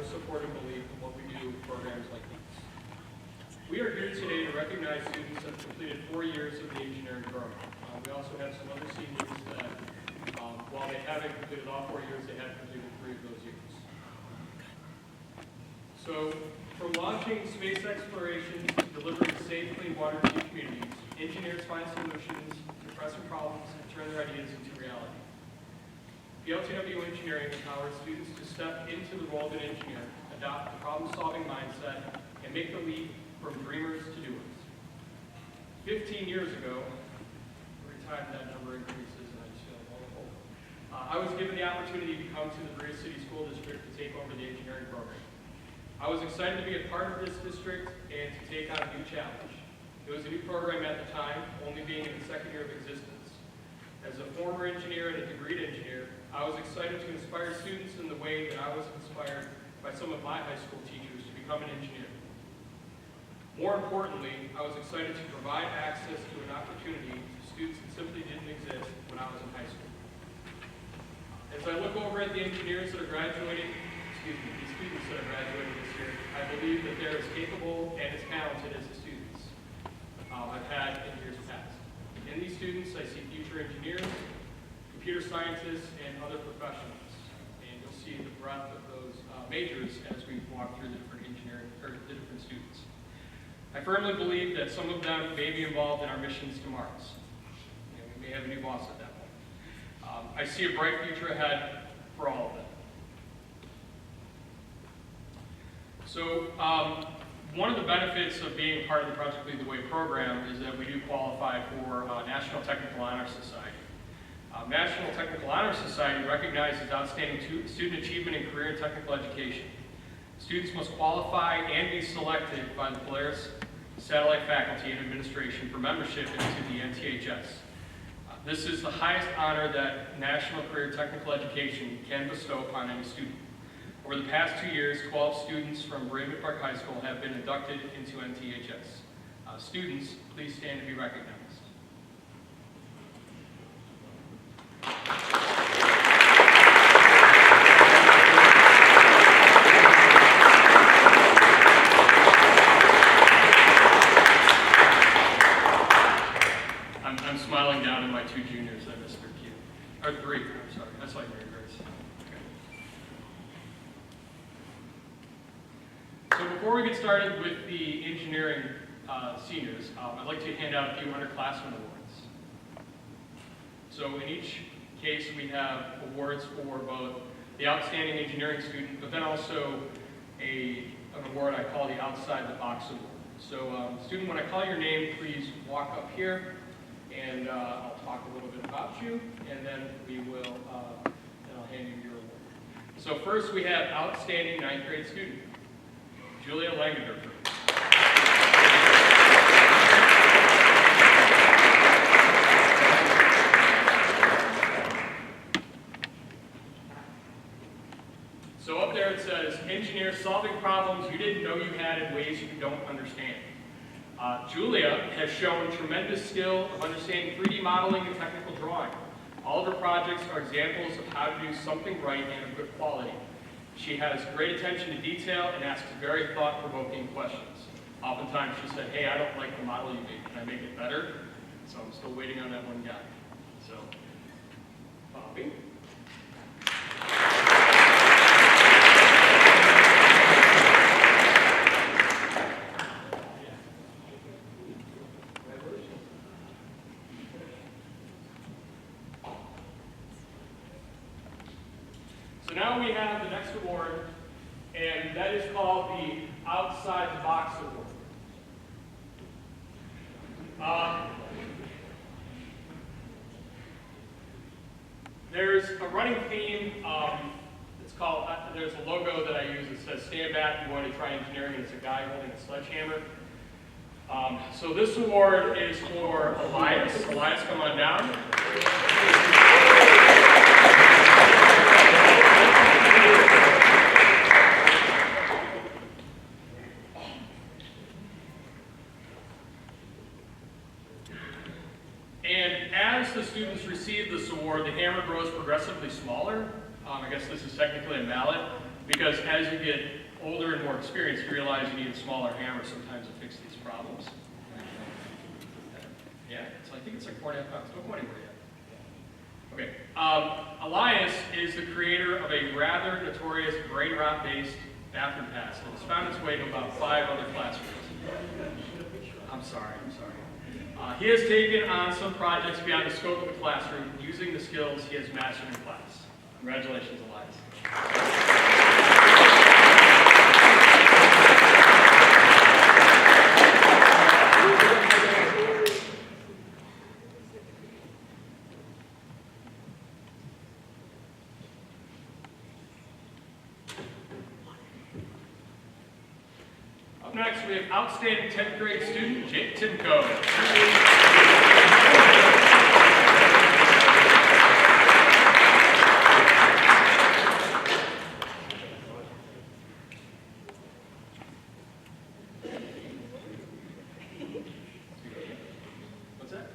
your support and belief in what we do with programs like these. We are here today to recognize students that have completed 4 years of the engineering program. We also have some other seniors that, while they haven't completed all 4 years, they have completed 3 of those years. So, from launching space exploration to delivering safe, clean water to communities, engineers find solutions to pressing problems and turn their ideas into reality. BLTW Engineering empowers students to step into the role of an engineer, adopt a problem-solving mindset, and make the leap from dreamers to doers. 15 years ago, every time that number increases, and I just feel like old. I was given the opportunity to come to the Berea City School District to take over the engineering program. I was excited to be a part of this district and to take on a new challenge. It was a new program at the time, only being in the second year of existence. As a former engineer and a degreed engineer, I was excited to inspire students in the way that I was inspired by some of my high school teachers to become an engineer. More importantly, I was excited to provide access to an opportunity to students that simply didn't exist when I was in high school. As I look over at the engineers that are graduating, the students that are graduating this year, I believe that they're as capable and as talented as the students I've had in years past. In these students, I see future engineers, computer scientists, and other professionals. And you'll see the breadth of those majors as we walk through the different engineering, or the different students. I firmly believe that some of them may be involved in our missions to Mars. We may have a new boss at that point. I see a bright future ahead for all of them. So, one of the benefits of being part of the Project Lead the Way program is that we do qualify for National Technical Honor Society. National Technical Honor Society recognizes outstanding student achievement in career and technical education. Students must qualify and be selected by the Polaris satellite faculty and administration for membership into the NTHS. This is the highest honor that National Career Technical Education can bestow upon any student. Over the past 2 years, 12 students from Berea-Midpark High School have been inducted into NTHS. Students, please stand to be recognized. I'm smiling down at my 2 juniors. I missed their cue. Or 3, I'm sorry. That's like Mary Grace. So before we get started with the engineering seniors, I'd like to hand out a few underclassmen awards. So in each case, we have awards for both the outstanding engineering student, but then also an award I call the Outside the Box Award. So student, when I call your name, please walk up here, and I'll talk a little bit about you, and then we will, and I'll hand you your award. So first, we have outstanding 9th grade student, Julia Langenderfer. So up there it says, engineer solving problems you didn't know you had in ways you don't understand. Julia has shown tremendous skill of understanding 3D modeling and technical drawing. All of her projects are examples of how to do something right and of good quality. She has great attention to detail and asks very thought-provoking questions. Oftentimes she said, hey, I don't like the model you made. Can I make it better? So I'm still waiting on that one guy. So, Bobby. So now we have the next award, and that is called the Outside the Box Award. There's a running theme. It's called, there's a logo that I use that says, stand back, you want to try engineering, and it's a guy holding a sledgehammer. So this award is for Elias. Elias, come on down. And as the students receive this award, the hammer grows progressively smaller. I guess this is technically a mallet. because as you get older and more experienced, you realize you need a smaller hammer sometimes to fix these problems. Yeah, so I think it's like 4.5 pounds. Don't go anywhere yet. Okay. Elias is the creator of a rather notorious brain rot-based bathroom pass. It has found its way to about 5 other classrooms. I'm sorry. He has taken on some projects beyond the scope of the classroom using the skills he has mastered in class. Congratulations, Elias. Up next, we have outstanding 10th grade student, Jake Timko. What's that?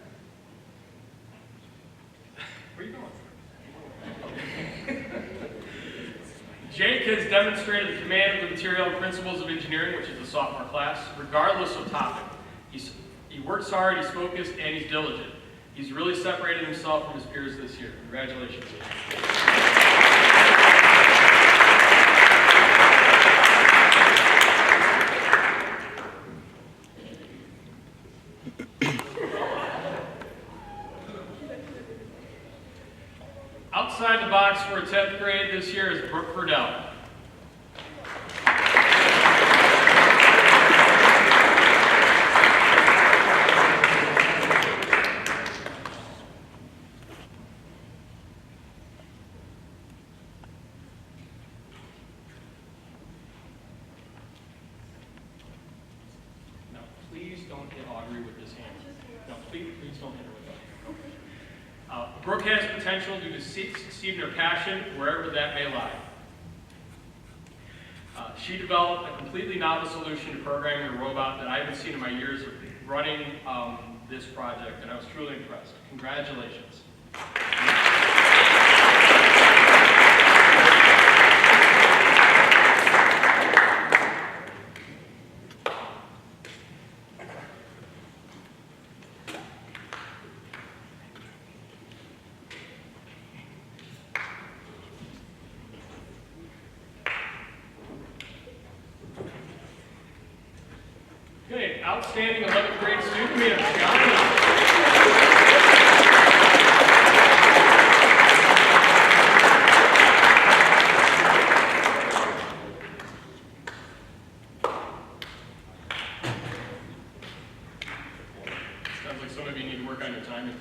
Where are you going? Jake has demonstrated the command of the material and principles of engineering, which is a sophomore class, regardless of topic. He works hard, he's focused, and he's diligent. He's really separated himself from his peers this year. Congratulations. Outside the box for 10th grade this year is Brooke Purdell. Now, please don't hit Audrey with this hand. No, please don't hit her with that. Brooke has potential to succeed in her passion, wherever that may lie. She developed a completely novel solution to programming a robot that I haven't seen in my years of running this project, and I was truly impressed. Congratulations. Okay, outstanding 11th grade student, we have Johnny. Sounds like some of you need to work on your timing.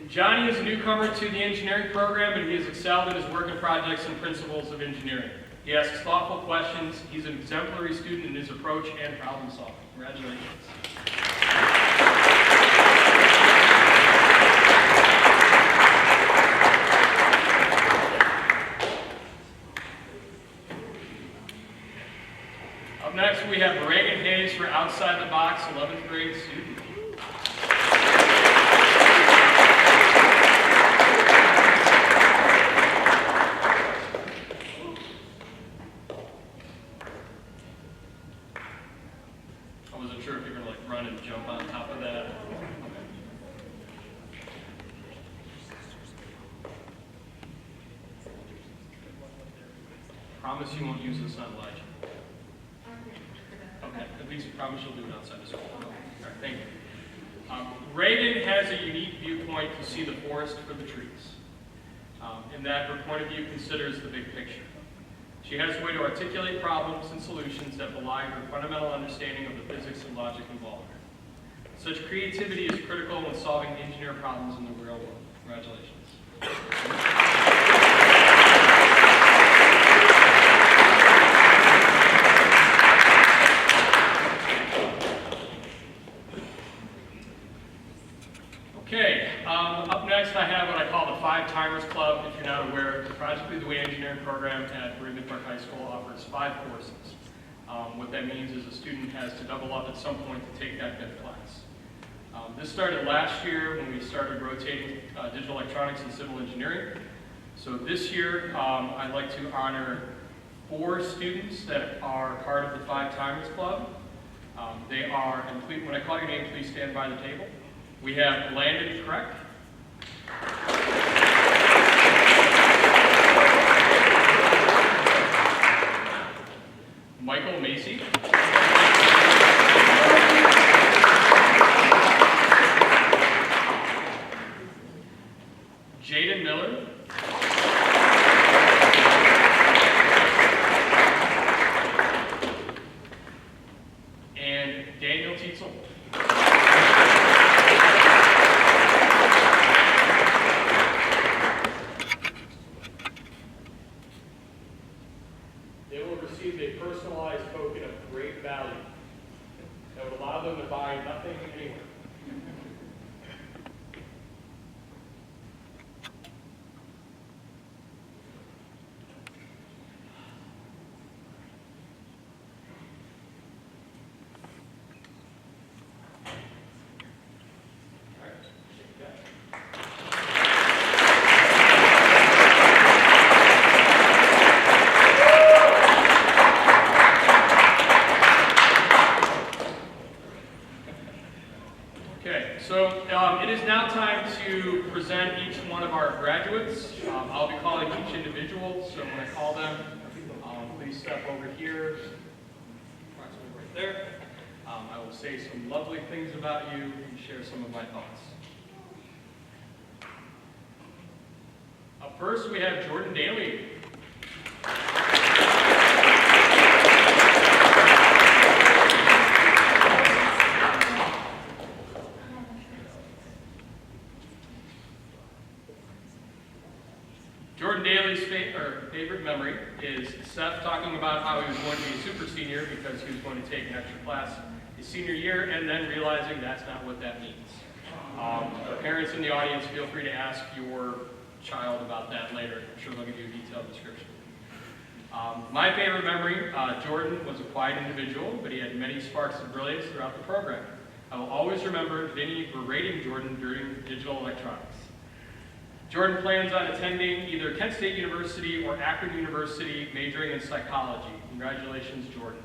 Johnny is a newcomer to the engineering program, and he has excelled in his work and projects and principles of engineering. He asks thoughtful questions. He's an exemplary student in his approach and problem solving. Congratulations. Up next, we have Reagan Hayes for Outside the Box, 11th grade student. I wasn't sure if you were going to run and jump on top of that. Promise you won't use this on Elijah. Okay, at least promise you'll do it outside of school. All right, thank you. Reagan has a unique viewpoint to see the forest for the trees, in that her point of view considers the big picture. She has a way to articulate problems and solutions that belie her fundamental understanding of the physics and logic involved. Such creativity is critical when solving engineer problems in the real world. Congratulations. Okay, up next I have what I call the 5 Timers Club. If you're not aware, the Project Lead the Way engineering program at Berea-Midpark High School offers 5 courses. What that means is a student has to double up at some point to take that 5th class. This started last year when we started rotating digital electronics and civil engineering. So this year, I'd like to honor 4 students that are part of the 5 Timers Club. They are, and please, when I call your name, please stand by the table. We have Landon Kreck, Michael Macy, Jaden Miller, and Daniel Tietzel. They will receive a personalized token of great value that would allow them to buy nothing anywhere. All right, take that. Okay, so it is now time to present each one of our graduates. I'll be calling each individual, so when I call them, please step over here, approximately right there. I will say some lovely things about you and share some of my thoughts. Up first, we have Jordan Daly. Jordan Daly's favorite memory is Seth talking about how he was going to be a super senior because he was going to take an extra class his senior year, and then realizing that's not what that means. Parents in the audience, feel free to ask your child about that later. I'm sure they'll give you a detailed description. My favorite memory, Jordan was a quiet individual, but he had many sparks of brilliance throughout the program. I will always remember Vinny berating Jordan during digital electronics. Jordan plans on attending either Kent State University or Akron University, majoring in psychology. Congratulations, Jordan.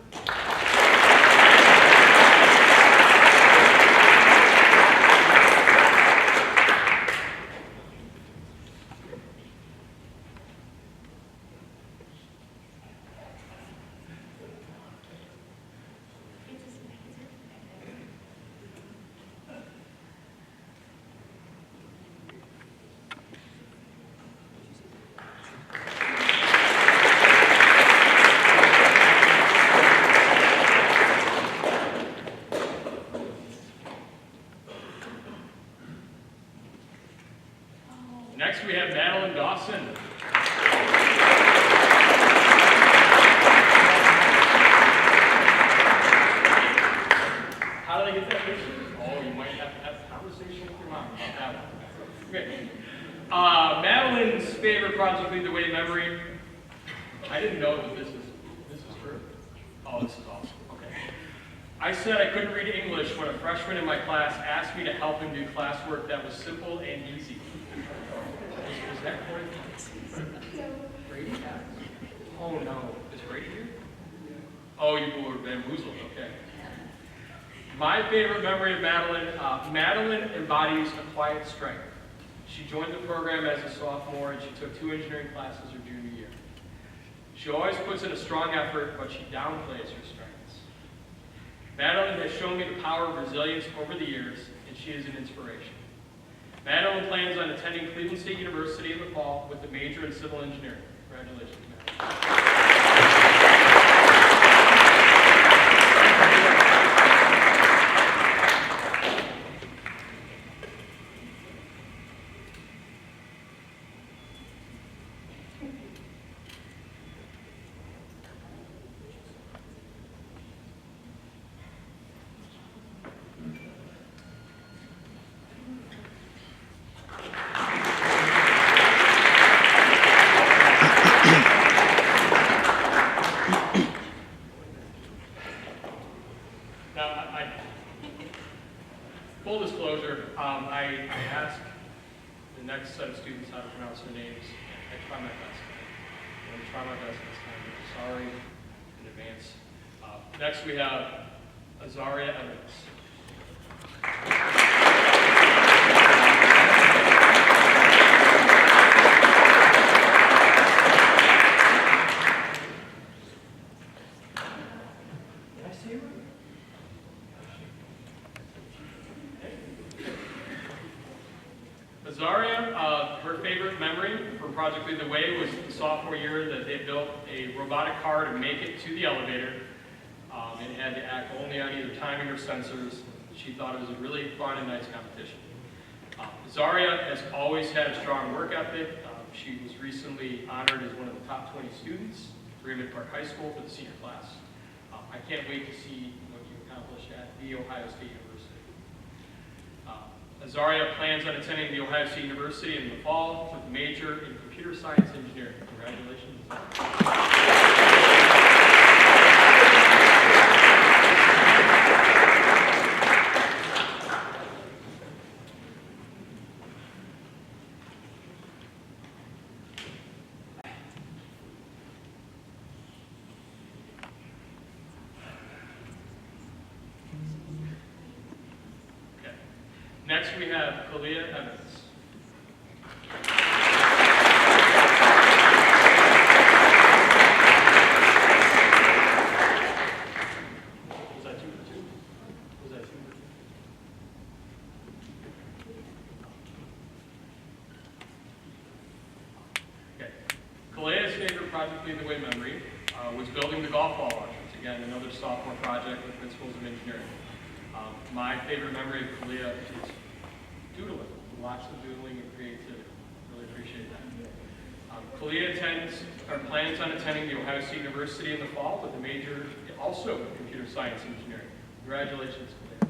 Next, we have Madeline Dawson. How did I get that picture? Oh, you might have to have a conversation with your mom about that one. Okay. Madeline's favorite Project Lead the Way memory. I didn't know that this is true. Oh, this is awesome. Okay. I said I couldn't read English when a freshman in my class asked me to help him do classwork that was simple and easy. Is that Brady? Oh no, is Brady here? Oh, you were bamboozled, okay. My favorite memory of Madeline, Madeline embodies a quiet strength. She joined the program as a sophomore and she took 2 engineering classes her junior year. She always puts in a strong effort, but she downplays her strengths. Madeline has shown me the power of resilience over the years, and she is an inspiration. Madeline plans on attending Cleveland State University in the fall with a major in civil engineering. Congratulations, Madeline. try my best. I'm going to try my best this time. Sorry in advance. Next we have Azaria Evans. Did I see her? Azaria, her favorite memory from Project Lead the Way was the sophomore year that they built a robotic car to make it to the elevator. It had to act only on either timing or sensors. She thought it was a really fun and nice competition. Azaria has always had a strong work ethic. She was recently honored as one of the top 20 students at Berea-Midpark High School for the senior class. I can't wait to see what you accomplish at the Ohio State University. Azaria plans on attending the Ohio State University in the fall with a major in computer science engineering. Congratulations. Next, we have Kalia Evans. Was that 2 for 2? Was that 2 for 2? Okay. Kalia's favorite Project Lead the Way memory was building the golf ball launchers. Again, another sophomore project with Principles of Engineering. My favorite memory of Kalia is doodling, lots of doodling and creativity. Really appreciate that. Kalia plans on attending the Ohio State University in the fall with a major also in computer science engineering. Congratulations, Kalia.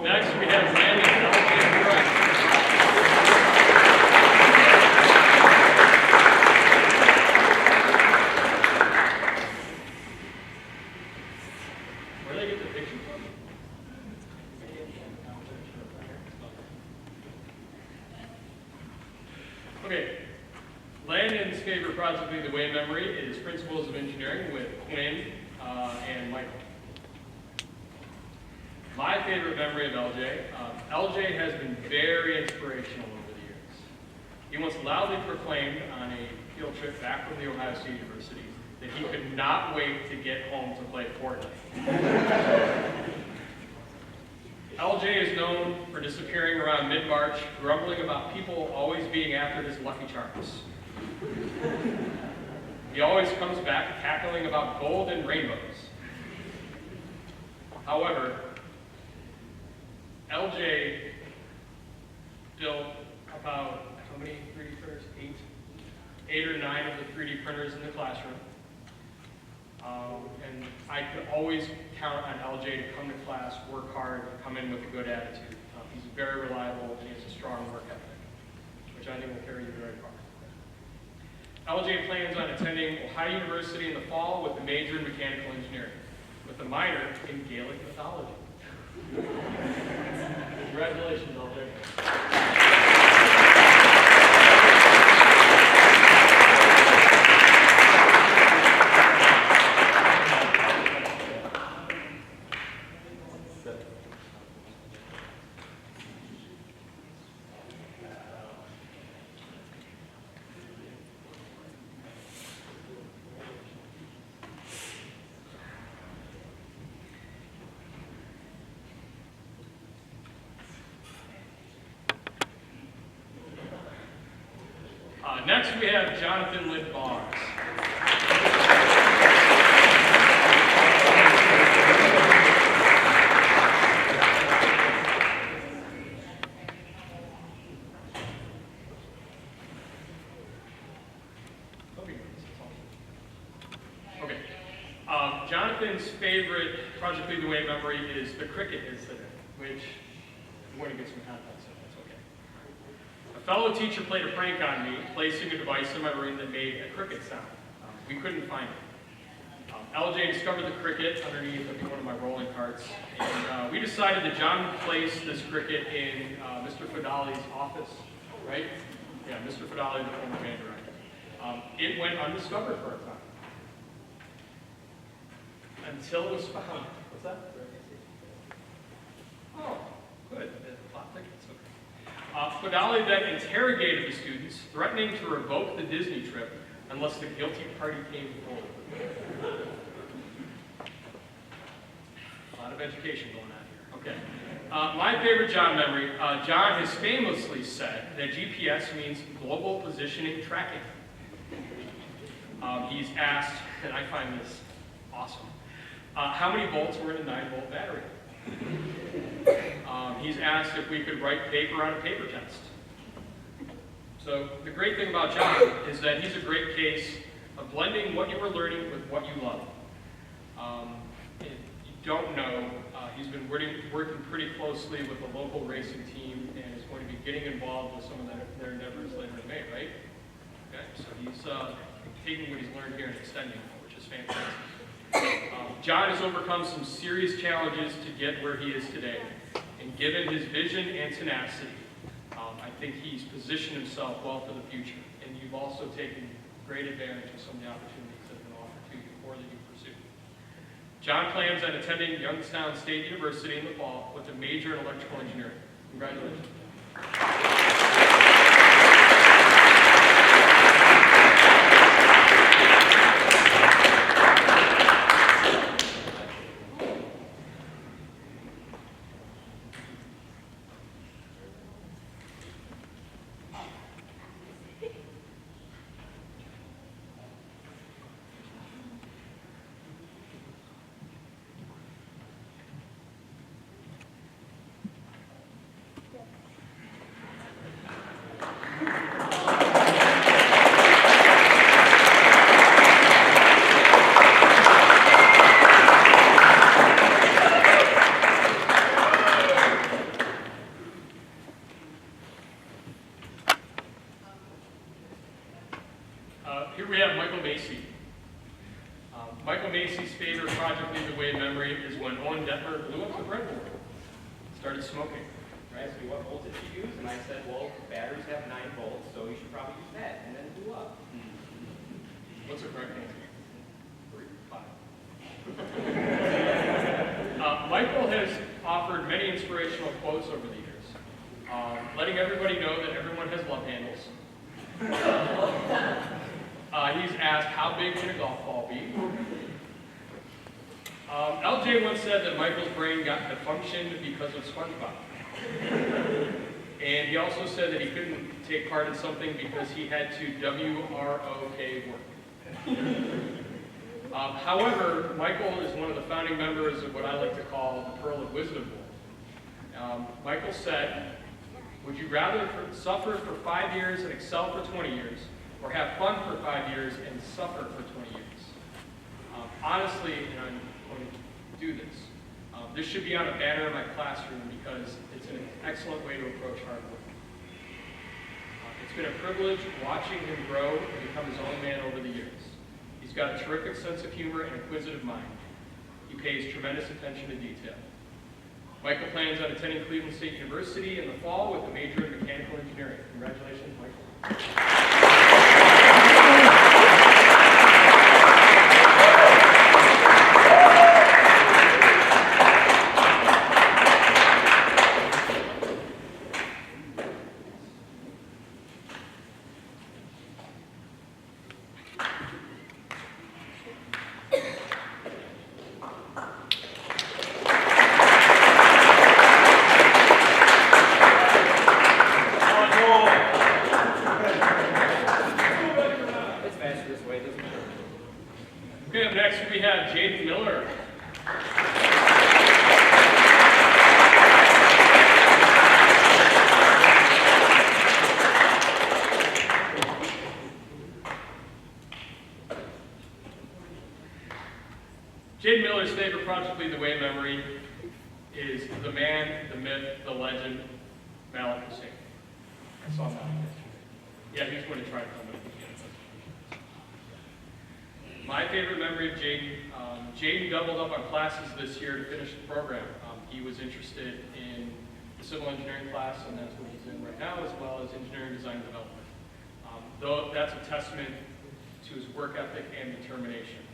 Next, we have Randy and LJ. Where do they get the picture from? Okay. Landon's favorite Project Lead the Way memory is Principles of Engineering with Quinn and Michael. My favorite memory of LJ, LJ has been very inspirational over the years. He once loudly proclaimed on a field trip back from the Ohio State University that he could not wait to get home to play Fortnite. LJ is known for disappearing around mid-March, grumbling about people always being after his Lucky Charms. He always comes back cackling about gold and rainbows. However, LJ built about, how many 3D printers? 8 or 9 of the 3D printers in the classroom. And I could always count on LJ to come to class, work hard, come in with a good attitude. He's very reliable and he has a strong work ethic, which I think will carry you very far. LJ plans on attending Ohio University in the fall with a major in mechanical engineering, with a minor in Gaelic mythology. Congratulations, LJ. Next, we have Jonathan Litt Boggs. Okay. Jonathan's favorite Project lead the way memory is the cricket incident, which I'm going to get some context in, that's okay. A fellow teacher played a prank on me, placing a device in my room that made a cricket sound. We couldn't find it. LJ discovered the cricket underneath one of my rolling carts, and we decided that John would place this cricket in Mr. Fadali's office, right? Yeah, Mr. Fadali, the former band director. It went undiscovered for a time. Until it was found. What's that? Oh, good. Plot tickets. Okay. Fadali then interrogated the students, threatening to revoke the Disney trip unless the guilty party came forward. A lot of education going on here. Okay. My favorite John memory, John has famously said that GPS means global positioning tracking. He's asked, and I find this awesome, how many volts were in a 9-volt battery? He's asked if we could write paper on a paper test. So the great thing about John is that he's a great case of blending what you were learning with what you love. If you don't know, he's been working pretty closely with the local racing team and is going to be getting involved with some of their endeavors later in May, right? Okay, so he's taking what he's learned here and extending it, which is fantastic. John has overcome some serious challenges to get where he is today, and given his vision and tenacity, I think he's positioned himself well for the future, and you've also taken great advantage of some of the opportunities that have been offered to you or that you pursue. John plans on attending Youngstown State University in the fall with a major in electrical engineering. Congratulations. Here we have Michael Macy. Michael Macy's favorite Project Lead the Way memory is when Owen Detmer blew up the breadboard, started smoking. Asked me what voltage you use, and I said, well, batteries have 9 volts, so you should probably use that, and then it blew up. What's the correct answer? 3, 5. Michael has offered many inspirational quotes over the years, letting everybody know that everyone has love handles. He's asked, how big can a golf ball be? LJ once said that Michael's brain got defunctioned because of SpongeBob. And he also said that he couldn't take part in something because he had to WROK work. However, Michael is one of the founding members of what I like to call the Pearl of Wisdom Bowl. Michael said, would you rather suffer for 5 years and excel for 20 years, or have fun for 5 years and suffer for 20 years? Honestly, and I'm going to do this, this should be on a banner in my classroom because it's an excellent way to approach hard work. It's been a privilege watching him grow and become his own man over the years. He's got a terrific sense of humor and inquisitive mind. He pays tremendous attention to detail. Michael plans on attending Cleveland State University in the fall with a major in mechanical engineering. Congratulations, Michael. the way memory is the man, the myth, the legend, Malik Hussein. I saw Malik yesterday. Yeah, he's going to try to come with me. My favorite memory of Jaden, Jaden doubled up on classes this year to finish the program. He was interested in the civil engineering class, and that's what he's in right now, as well as engineering design development. Though that's a testament to his work ethic and determination.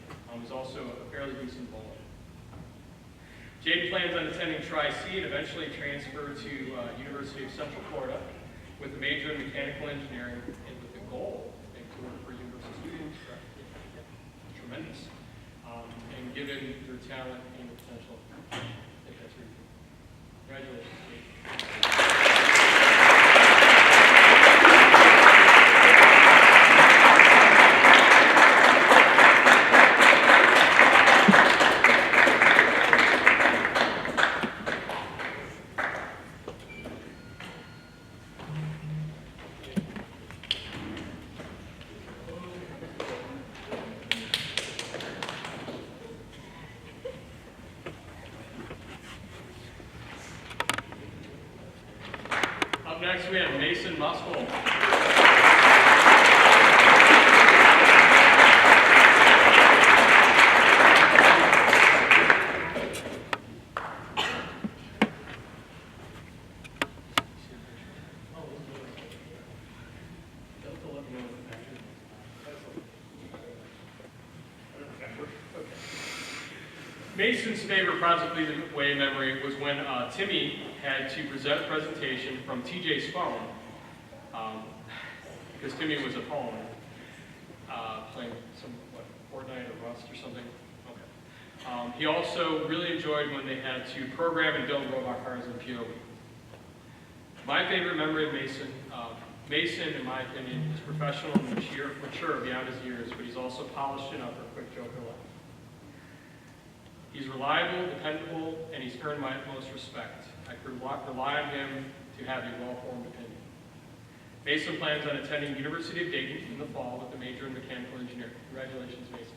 He's also a fairly decent bowler. Jaden plans on attending Tri-C and eventually transfer to University of Central Florida with a major in mechanical engineering and with the goal to work for university students. Tremendous. And given their talent and potential, I think that's really good. Congratulations, Jaden. Up next, we have Mason Muskell. Mason's favorite Project Lead the Way memory was when Timmy had to present a presentation from TJ's phone because Timmy was at home playing some, Fortnite or Rust or something. Okay. He also really enjoyed when they had to program and build robot cars in POE. My favorite memory of Mason, Mason, in my opinion, is professional and mature beyond his years, but he's also polished enough for a quick joke or laugh. He's reliable, dependable, and he's earned my utmost respect. I could rely on him to have a well-formed opinion. Mason plans on attending University of Dayton in the fall with a major in mechanical engineering. Congratulations, Mason.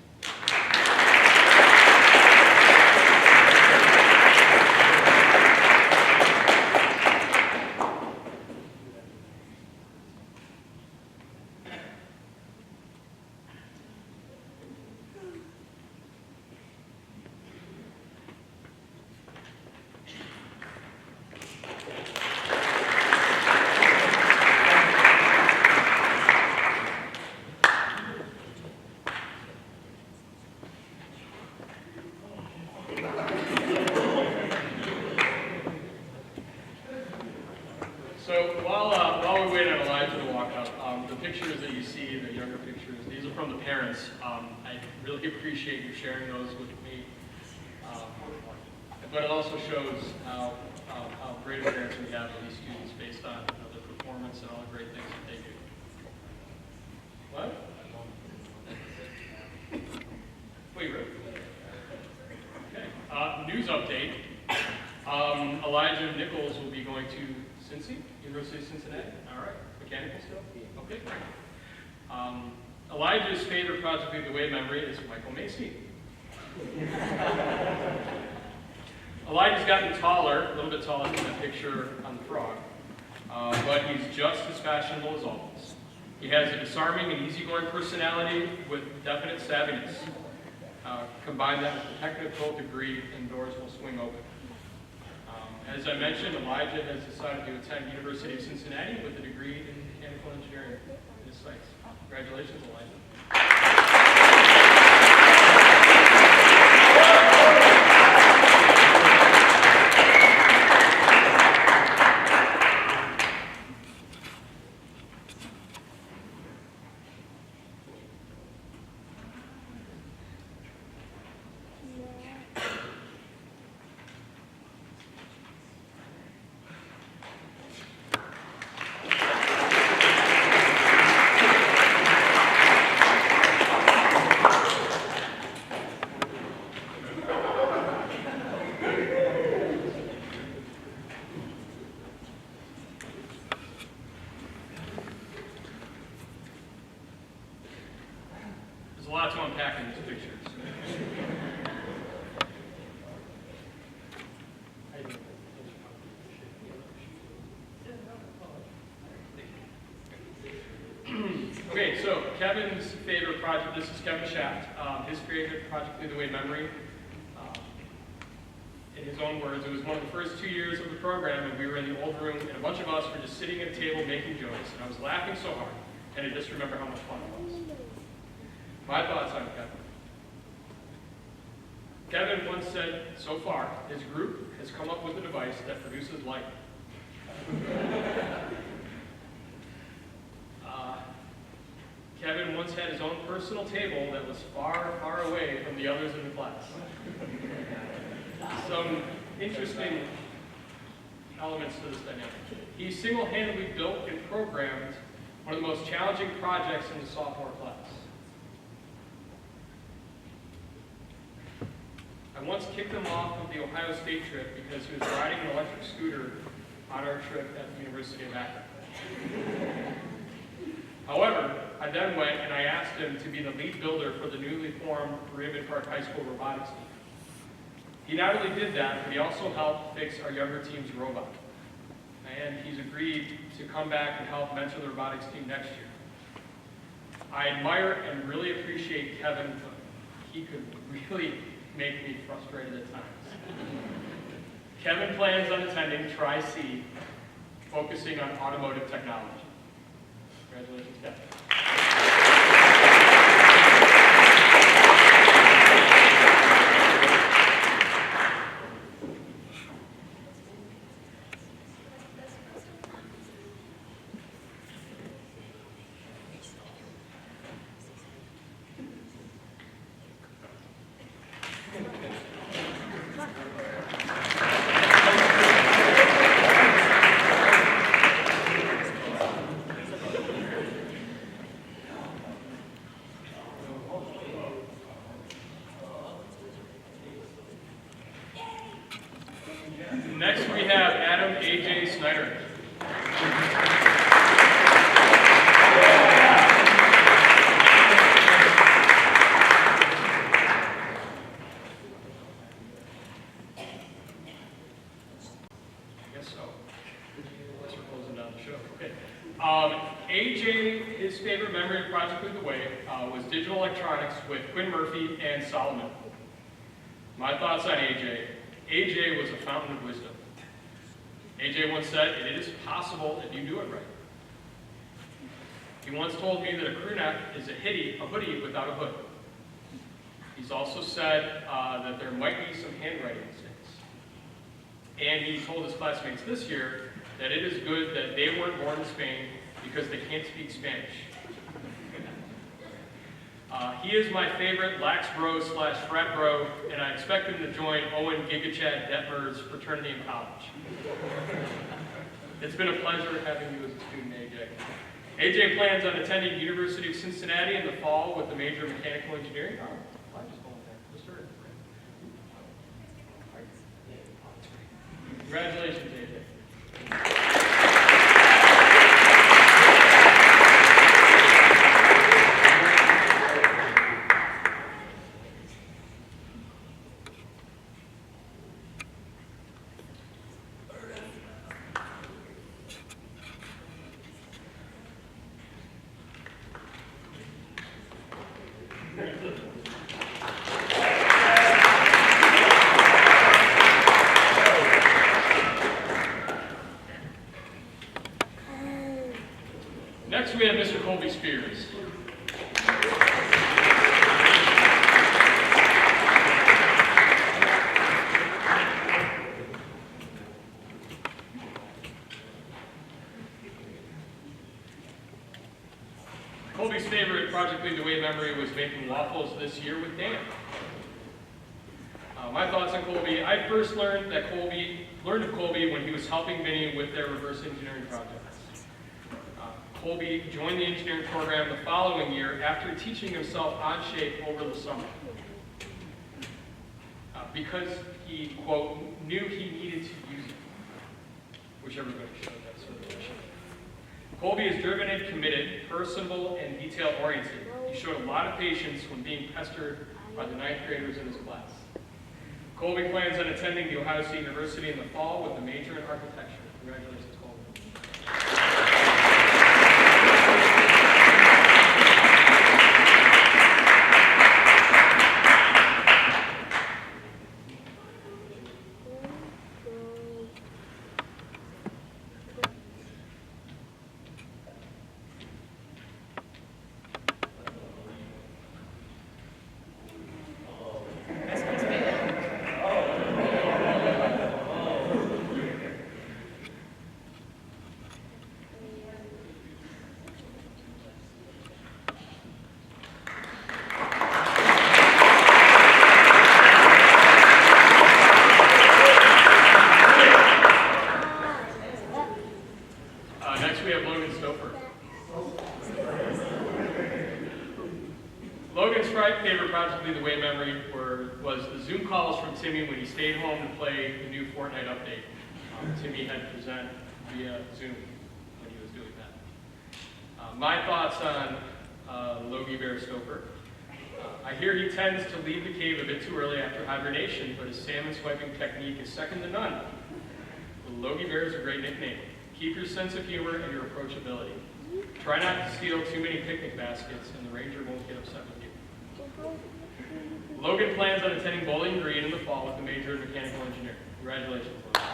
So while we wait on Elijah to walk up, the pictures that you see, the younger pictures, these are from the parents. I really appreciate you sharing those with me. But it also shows how great of parents we have for these students based on their performance and all the great things that they do. What? Wait, really? Okay. News update. Elijah Nichols will be going to Cincy, University of Cincinnati. All right. Mechanical still? Okay, great. Elijah's favorite Project Lead the Way memory is Michael Macy. Elijah's gotten taller, a little bit taller than that picture on the frog, but he's just as fashionable as always. He has a disarming and easygoing personality with definite savviness. Combine that with a technical degree, and doors will swing open. As I mentioned, Elijah has decided to attend University of Cincinnati with a degree in mechanical engineering in his sights. Congratulations, Elijah. There's a lot to unpack in these pictures. so Kevin's favorite project, this is Kevin Shaft, his favorite project Lead the Way memory. In his own words, it was one of the first 2 years of the program, and we were in the old room, and a bunch of us were just sitting at a table making jokes, and I was laughing so hard, and I just remember how much fun it was. My thoughts on Kevin. Kevin once said, so far, his group has come up with a device that produces light. Kevin once had his own personal table that was far, far away from the others in the class. Some interesting elements to this dynamic. He single-handedly built and programmed one of the most challenging projects in the sophomore class. I once kicked him off of the Ohio State trip because he was riding an electric scooter on our trip at the University of Akron. However, I then went and I asked him to be the lead builder for the newly formed Berea-Midpark High School robotics team. He not only did that, but he also helped fix our younger team's robot. And he's agreed to come back and help mentor the robotics team next year. I admire and really appreciate Kevin, but he could really make me frustrated at times. Kevin plans on attending Tri-C, focusing on automotive technology. Congratulations, Kevin. Next we have Adam A.J. Snyder. AJ, his favorite memory of Project Lead the Way was digital electronics with Quinn Murphy and Solomon. My thoughts on AJ. AJ was a fountain of wisdom. AJ once said, "It is possible if you do it right." He once told me that a crew neck is a hoodie without a hood. He's also said that there might be some handwriting mistakes. And he told his classmates this year that it is good that they weren't born in Spain because they can't speak Spanish. He is my favorite lax bro / frat bro, and I expect him to join Owen Gigachad Detmer's fraternity in college. It's been a pleasure having you as a student, AJ. AJ plans on attending University of Cincinnati in the fall with a major in mechanical engineering. Congratulations, AJ. Next we have Mr. Colby Spears. Colby's favorite Project Lead the Way memory was making waffles this year with Dan. My thoughts on Colby: I first learned of Colby when he was helping Vinny with their reverse engineering projects. Colby joined the engineering program the following year after teaching himself Onshape over the summer. Because he, quote, knew he needed to use it, which everybody showed that sort of mission. Colby is driven and committed, personable, and detail-oriented. He showed a lot of patience when being pestered by the 9th graders in his class. Colby plans on attending the Ohio State University in the fall with a major in architecture. Congratulations, Colby. was the Zoom calls from Timmy when he stayed home to play the new Fortnite update. Timmy had present via Zoom when he was doing that. My thoughts on Logie Bear Stoper. I hear he tends to leave the cave a bit too early after hibernation, but his salmon swiping technique is second to none. The Logie Bear is a great nickname. Keep your sense of humor and your approachability. Try not to steal too many picnic baskets, and the ranger won't get upset with you. Logan plans on attending Bowling Green in the fall with a major in mechanical engineering. Congratulations, Logan.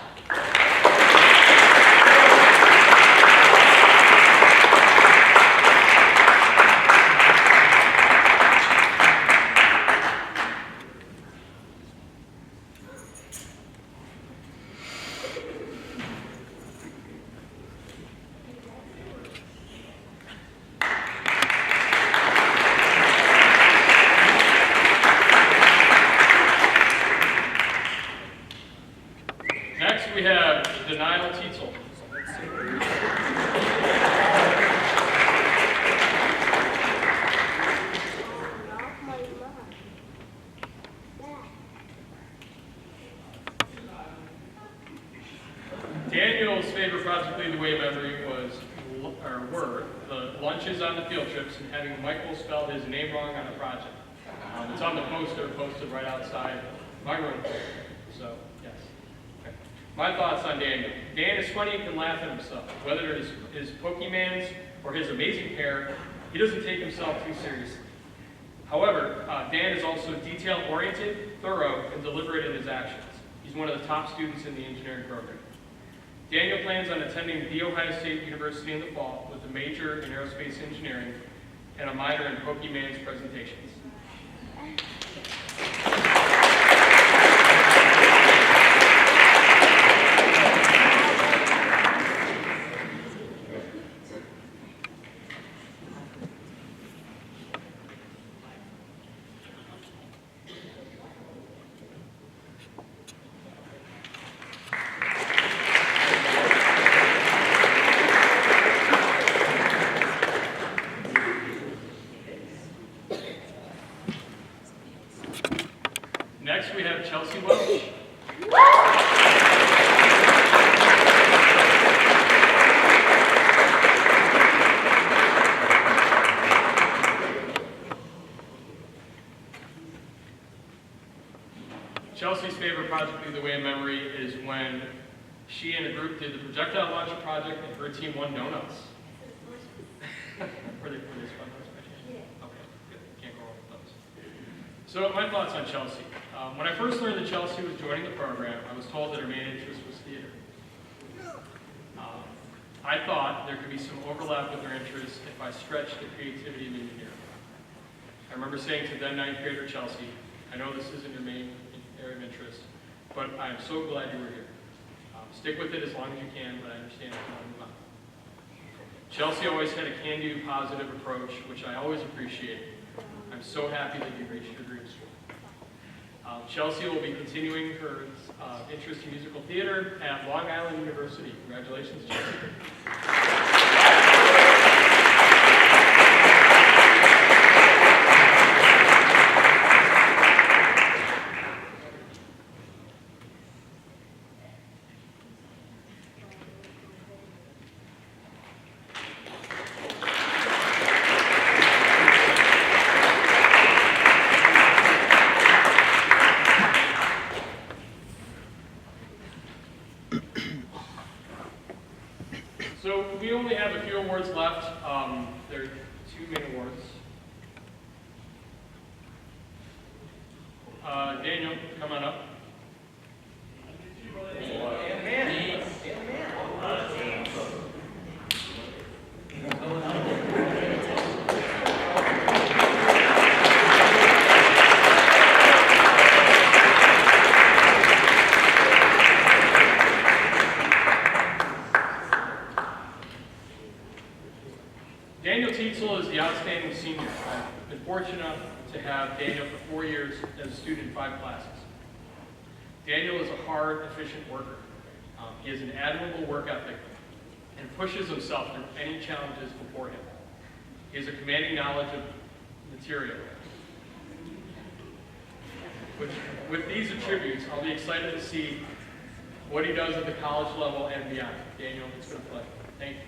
Next, we have Denial Tietzel. Daniel's favorite Project Lead the Way memory were the lunches on the field trips and having Michael spell his name wrong on a project. It's on the poster posted right outside my room. So, yes. Okay. My thoughts on Daniel. Dan is funny and can laugh at himself. Whether it is his Pokemans or his amazing hair, he doesn't take himself too seriously. However, Dan is also detail-oriented, thorough, and deliberate in his actions. He's one of the top students in the engineering program. Daniel plans on attending The Ohio State University in the fall with a major in aerospace engineering and a minor in Pokemon's presentations. Next, we have Chelsea Welch. Chelsea's favorite Project Lead the Way memory is when she and a group did the projectile launcher project and her team won donuts. Were they fun? Okay, good. Can't go wrong with those. So my thoughts on Chelsea. When I first learned that Chelsea was joining the program, I was told that her main interest was theater. I thought there could be some overlap with her interests if I stretched the creativity of engineering. I remember saying to then ninth grader Chelsea, I know this isn't your main area of interest, but I am so glad you were here. Stick with it as long as you can, but I understand if you want to move on. Chelsea always had a can-do, positive approach, which I always appreciated. I'm so happy that you reached your dream school. Chelsea will be continuing her interest in musical theater at Long Island University. Congratulations, Chelsea. So we only have a few awards left. There are two main awards. Daniel, come on up. Daniel Tietzel is the outstanding senior. I've been fortunate enough to have Daniel for 4 years as a student in 5 classes. Daniel is a hard, efficient worker. He has an admirable work ethic and pushes himself through any challenges before him. He has a commanding knowledge of material. With these attributes, I'll be excited to see what he does at the college level and beyond. Daniel, it's been a pleasure. Thank you.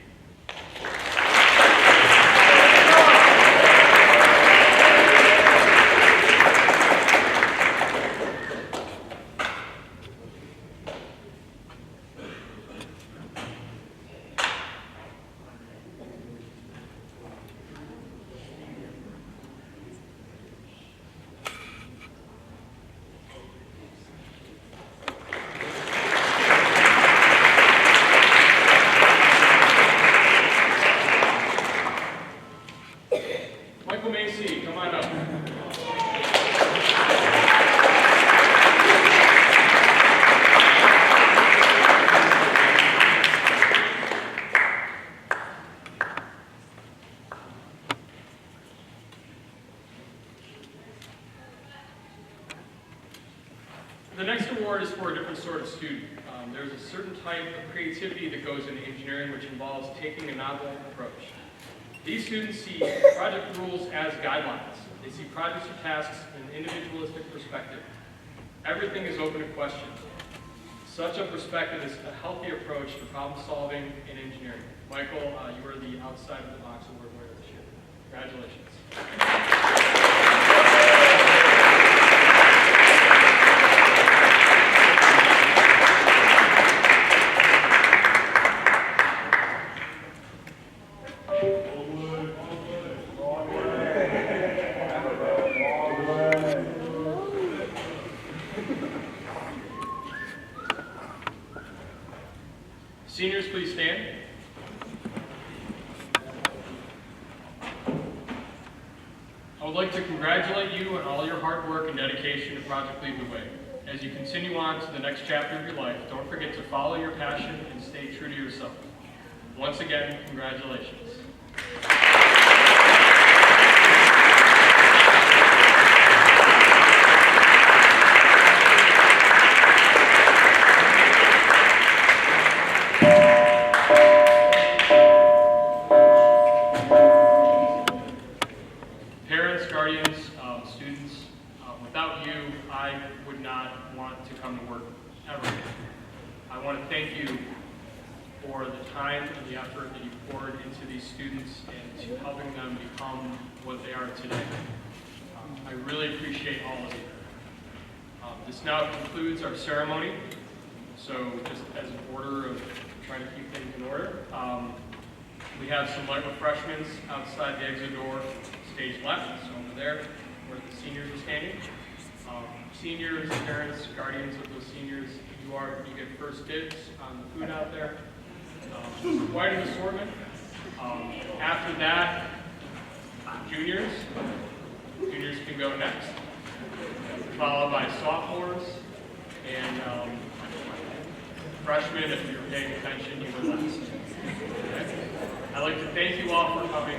Michael Macy, come on up. The next award is for a different sort of student. There's a certain type of creativity that goes into engineering which involves taking a novel approach. These students see project rules as guidelines. They see projects or tasks in an individualistic perspective. Everything is open to question. Such a perspective is a healthy approach to problem solving in engineering. Michael, you are the outside of the box award winner this year. Congratulations. Seniors, please stand. I would like to congratulate you on all your hard work and dedication to Project Lead the Way. As you continue on to the next chapter of your life, don't forget to follow your passion and stay true to yourself. Once again, congratulations. Parents, guardians, students, without you, I would not want to come to work ever. I want to thank you for the time and the effort that you poured into these students and to helping them become what they are today. I really appreciate all of you. This now concludes our ceremony. So just as an order of trying to keep things in order, we have some light refreshments outside the exit door, stage left, so over there where the seniors are standing. Seniors, parents, guardians of those seniors, you get first dibs on the food out there. Quite an assortment. After that, juniors can go next, followed by sophomores and freshmen. If you're paying attention, you were last. Okay. I'd like to thank you all for coming.